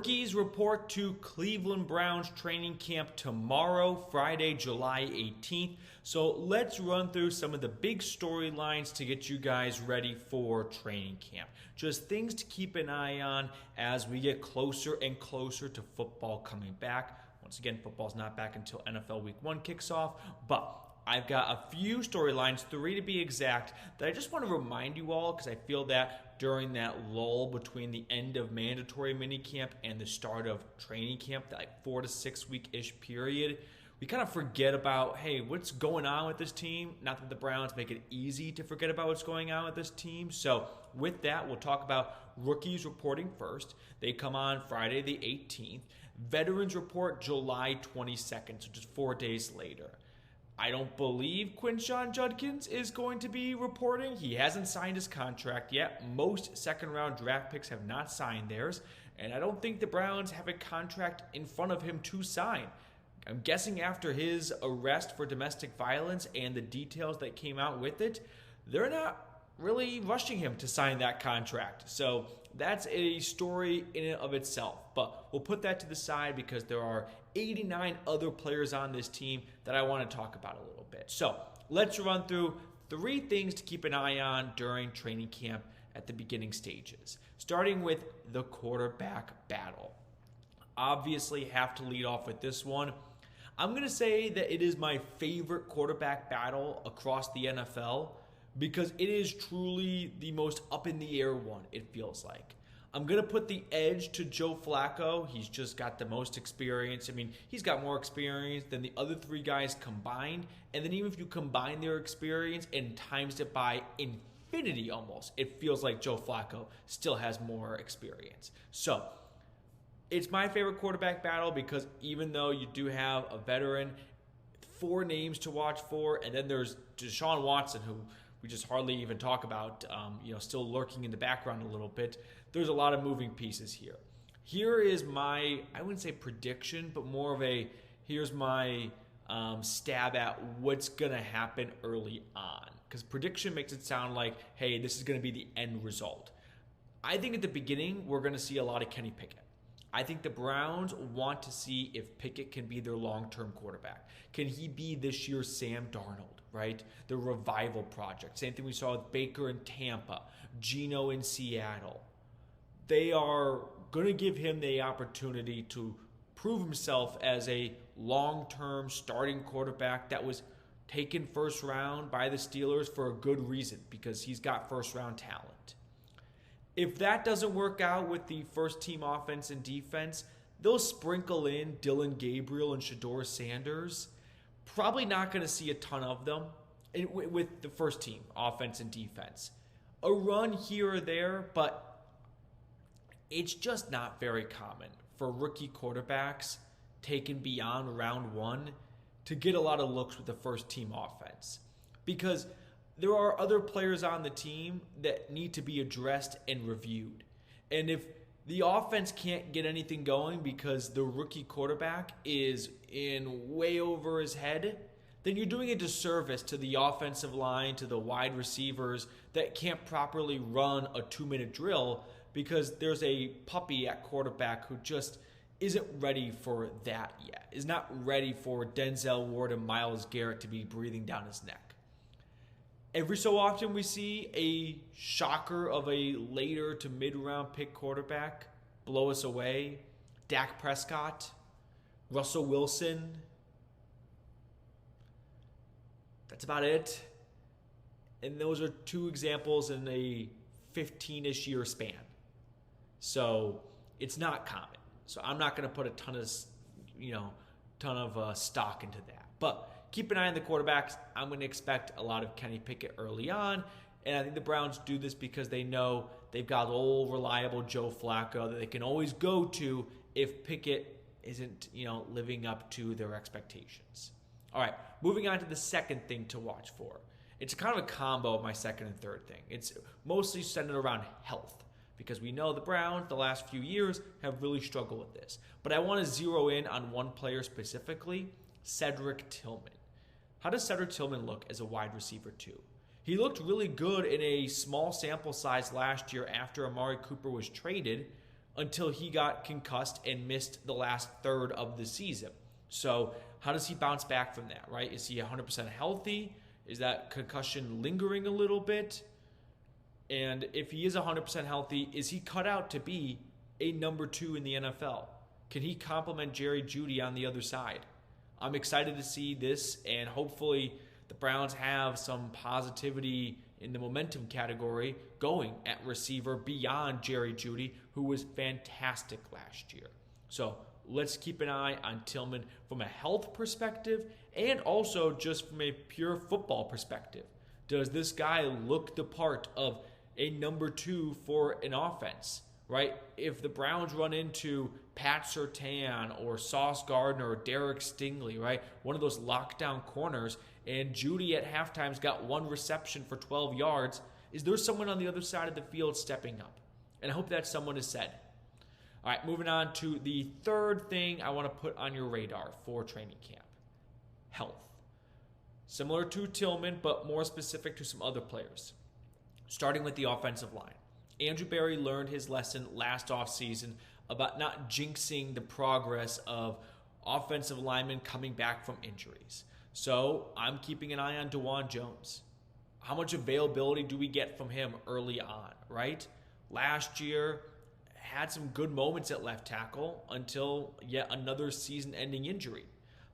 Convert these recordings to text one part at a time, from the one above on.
Rookies report to Cleveland Browns training camp tomorrow, Friday, July 18th. So let's run through some of the big storylines to get you guys ready for training camp. Just things to keep an eye on as we get closer and closer to football coming back. Once again, football's not back until NFL Week 1 kicks off, but I've got a few storylines, 3 to be exact, that I just want to remind you all because I feel that during that lull between the end of mandatory minicamp and the start of training camp, that like 4 to 6 week-ish period, we kind of forget about, hey, what's going on with this team? Not that the Browns make it easy to forget about what's going on with this team. So with that, we'll talk about rookies reporting first. They come on Friday the 18th. Veterans report July 22nd, so just 4 days later. I don't believe Quinshon Judkins is going to be reporting. He hasn't signed his contract yet. Most second-round draft picks have not signed theirs, and I don't think the Browns have a contract in front of him to sign. I'm guessing after his arrest for domestic violence and the details that came out with it, they're not really rushing him to sign that contract. So that's a story in and of itself. But we'll put that to the side because there are 89 other players on this team that I want to talk about a little bit. So let's run through 3 things to keep an eye on during training camp at the beginning stages. Starting with the quarterback battle. Obviously have to lead off with this one. I'm going to say that it is my favorite quarterback battle across the NFL because it is truly the most up in the air one, it feels like. I'm going to put the edge to Joe Flacco. He's just got the most experience. I mean, he's got more experience than the other 3 guys combined. And then even if you combine their experience and times it by infinity almost, it feels like Joe Flacco still has more experience. So it's my favorite quarterback battle because even though you do have a veteran, 4 names to watch for, and then there's Deshaun Watson, who we just hardly even talk about, still lurking in the background a little bit. There's a lot of moving pieces here. Here is my, I wouldn't say prediction, but more of a, here's my stab at what's going to happen early on. Because prediction makes it sound like, hey, this is going to be the end result. I think at the beginning, we're going to see a lot of Kenny Pickett. I think the Browns want to see if Pickett can be their long-term quarterback. Can he be this year's Sam Darnold, right? The revival project. Same thing we saw with Baker in Tampa, Geno in Seattle. They are going to give him the opportunity to prove himself as a long-term starting quarterback that was taken first round by the Steelers for a good reason, because he's got first-round talent. If that doesn't work out with the first-team offense and defense, they'll sprinkle in Dillon, Gabriel, and Shedeur Sanders. Probably not going to see a ton of them with the first-team offense and defense. A run here or there, but it's just not very common for rookie quarterbacks taken beyond round 1 to get a lot of looks with the first-team offense. Because there are other players on the team that need to be addressed and reviewed. And if the offense can't get anything going because the rookie quarterback is in way over his head, then you're doing a disservice to the offensive line, to the wide receivers that can't properly run a 2-minute drill because there's a puppy at quarterback who just isn't ready for that yet, is not ready for Denzel Ward and Myles Garrett to be breathing down his neck. Every so often we see a shocker of a later to mid-round pick quarterback blow us away. Dak Prescott, Russell Wilson. That's about it. And those are 2 examples in a 15-ish year span. So it's not common. So I'm not going to put a ton of stock into that. But keep an eye on the quarterbacks. I'm going to expect a lot of Kenny Pickett early on. And I think the Browns do this because they know they've got old, reliable Joe Flacco that they can always go to if Pickett isn't, living up to their expectations. All right, moving on to the second thing to watch for. It's kind of a combo of my second and third thing. It's mostly centered around health because we know the Browns the last few years have really struggled with this. But I want to zero in on one player specifically, Cedric Tillman. How does Cedric Tillman look as a wide receiver 2? He looked really good in a small sample size last year after Amari Cooper was traded until he got concussed and missed the last third of the season. So how does he bounce back from that, right? Is he 100% healthy? Is that concussion lingering a little bit? And if he is 100% healthy, is he cut out to be a number 2 in the NFL? Can he complement Jerry Jeudy on the other side? I'm excited to see this, and hopefully the Browns have some positivity in the momentum category going at receiver beyond Jerry Jeudy, who was fantastic last year. So let's keep an eye on Tillman from a health perspective and also just from a pure football perspective. Does this guy look the part of a number 2 for an offense, right? If the Browns run into Pat Surtain or Sauce Gardner or Derek Stingley, right? One of those lockdown corners, and Jeudy at halftime's got 1 reception for 12 yards, is there someone on the other side of the field stepping up? And I hope that someone is said. All right, moving on to the third thing I want to put on your radar for training camp. Health. Similar to Tillman, but more specific to some other players. Starting with the offensive line. Andrew Berry learned his lesson last offseason about not jinxing the progress of offensive linemen coming back from injuries. So I'm keeping an eye on DeJuan Jones. How much availability do we get from him early on, right? Last year, had some good moments at left tackle until yet another season-ending injury.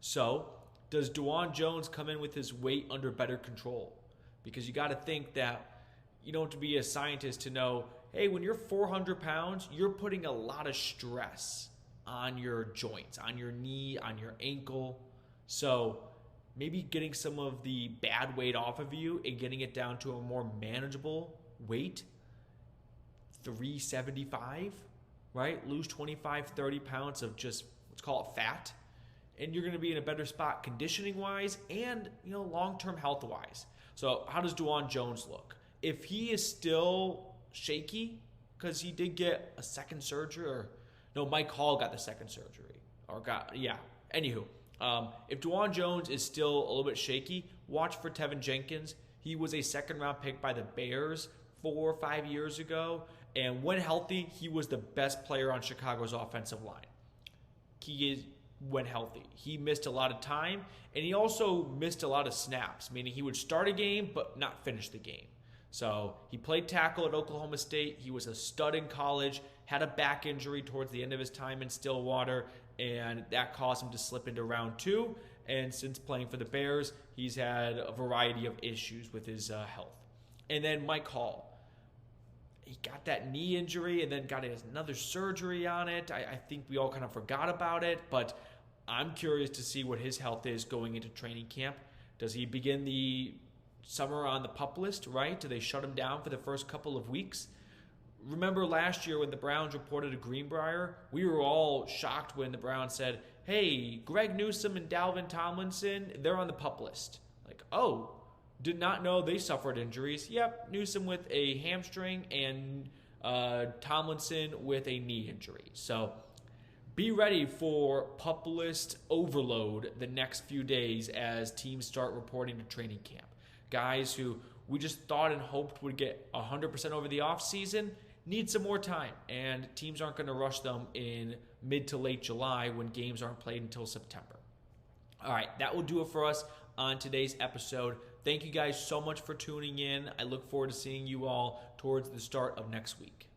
So does DeJuan Jones come in with his weight under better control? Because you got to think that you don't have to be a scientist to know, hey, when you're 400 pounds, you're putting a lot of stress on your joints, on your knee, on your ankle. So maybe getting some of the bad weight off of you and getting it down to a more manageable weight, 375, right? Lose 25, 30 pounds of just, let's call it fat, and you're going to be in a better spot conditioning-wise and, long-term health-wise. So how does DeJuan Jones look? If he is still shaky, because he did get a second surgery, Mike Hall got the second surgery. Anywho, if DeJuan Jones is still a little bit shaky, watch for Teven Jenkins. He was a second-round pick by the Bears 4 or 5 years ago, and when healthy, he was the best player on Chicago's offensive line. When healthy. He missed a lot of time, and he also missed a lot of snaps, meaning he would start a game but not finish the game. So he played tackle at Oklahoma State. He was a stud in college, had a back injury towards the end of his time in Stillwater, and that caused him to slip into round 2. And since playing for the Bears, he's had a variety of issues with his health. And then Mike Hall. He got that knee injury and then got another surgery on it. I think we all kind of forgot about it, but I'm curious to see what his health is going into training camp. Does he begin the summer on the PUP list, right? Do they shut him down for the first couple of weeks? Remember last year when the Browns reported to Greenbrier, we were all shocked when the Browns said, hey, Greg Newsome and Dalvin Tomlinson, they're on the PUP list. Like, oh, did not know they suffered injuries. Yep, Newsome with a hamstring and Tomlinson with a knee injury. So be ready for PUP list overload the next few days as teams start reporting to training camp. Guys who we just thought and hoped would get 100% over the offseason need some more time, and teams aren't going to rush them in mid to late July when games aren't played until September. All right, that will do it for us on today's episode. Thank you guys so much for tuning in. I look forward to seeing you all towards the start of next week.